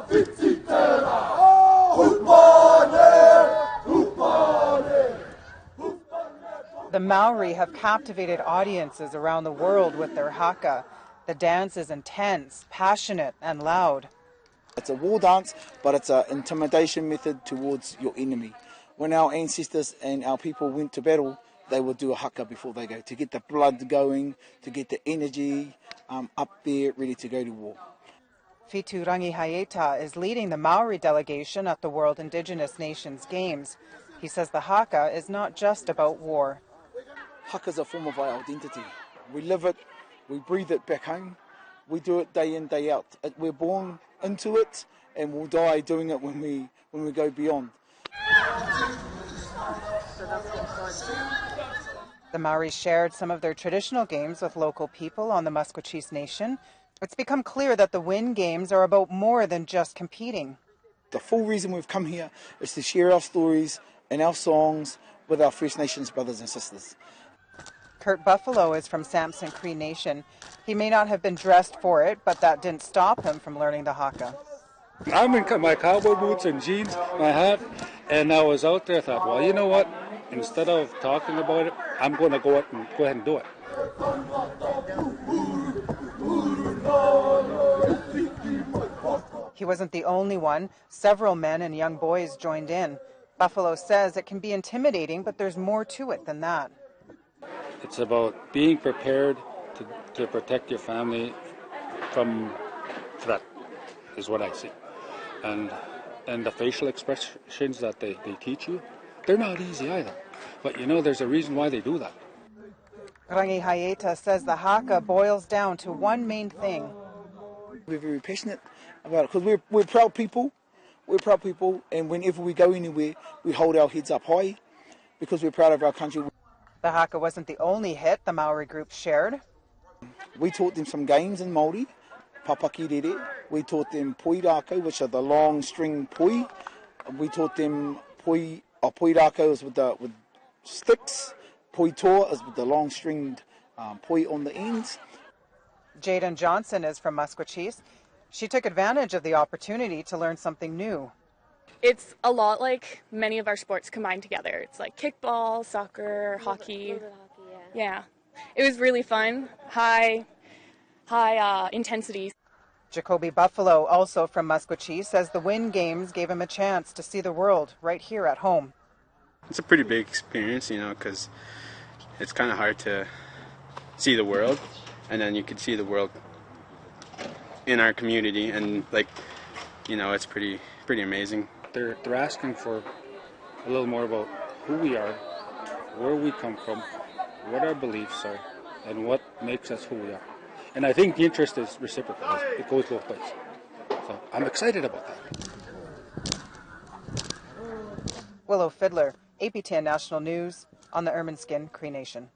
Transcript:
The Māori have captivated audiences around the world with their haka. The dance is intense, passionate, and loud. It's a war dance, but it's an intimidation method towards your enemy. When our ancestors and our people went to battle, they would do a haka before they go, to get the blood going, to get the energy up there, ready to go to war. Fitu Rangihaeta is leading the Māori delegation at the World Indigenous Nations Games. He says the haka is not just about war. Haka is a form of our identity. We live it, we breathe it back home, we do it day in, day out. We're born into it and we'll die doing it when we go beyond. The Māori shared some of their traditional games with local people on the Musqueam Nation. It's become clear that the Wind Games are about more than just competing. The full reason we've come here is to share our stories and our songs with our First Nations brothers and sisters. Kurt Buffalo is from Samson Cree Nation. He may not have been dressed for it, but that didn't stop him from learning the haka. I'm in my cowboy boots and jeans, my hat, and I was out there. I thought, well, you know what? Instead of talking about it, I'm going to go ahead and do it. He wasn't the only one. Several men and young boys joined in. Buffalo says it can be intimidating, but there's more to it than that. It's about being prepared to protect your family from threat, is what I see. And the facial expressions that they teach you, they're not easy either. But you know, there's a reason why they do that. Rangihaeta says the haka boils down to one main thing. We're very passionate about it because we're proud people. We're proud people, and whenever we go anywhere, we hold our heads up high because we're proud of our country. The haka wasn't the only hit the Māori group shared. We taught them some games in Māori, papakirere. We taught them poirako, which are the long string poi. We taught them poirako is with sticks. Poitoa is with the long stringed poi on the ends. Jaden Johnson is from Musqueam. She took advantage of the opportunity to learn something new. It's a lot like many of our sports combined together. It's like kickball, soccer, hockey. Yeah. It was really fun. High intensity. Jacoby Buffalo, also from Musqueam, says the Wind Games gave him a chance to see the world right here at home. It's a pretty big experience, you know, because it's kind of hard to see the world, and then you can see the world in our community, and like, you know, it's pretty amazing. They're asking for a little more about who we are, where we come from, what our beliefs are, and what makes us who we are. And I think the interest is reciprocal. It goes both ways. So I'm excited about that. Willow Fiddler, APTN National News on the Ermineskin Cree Nation.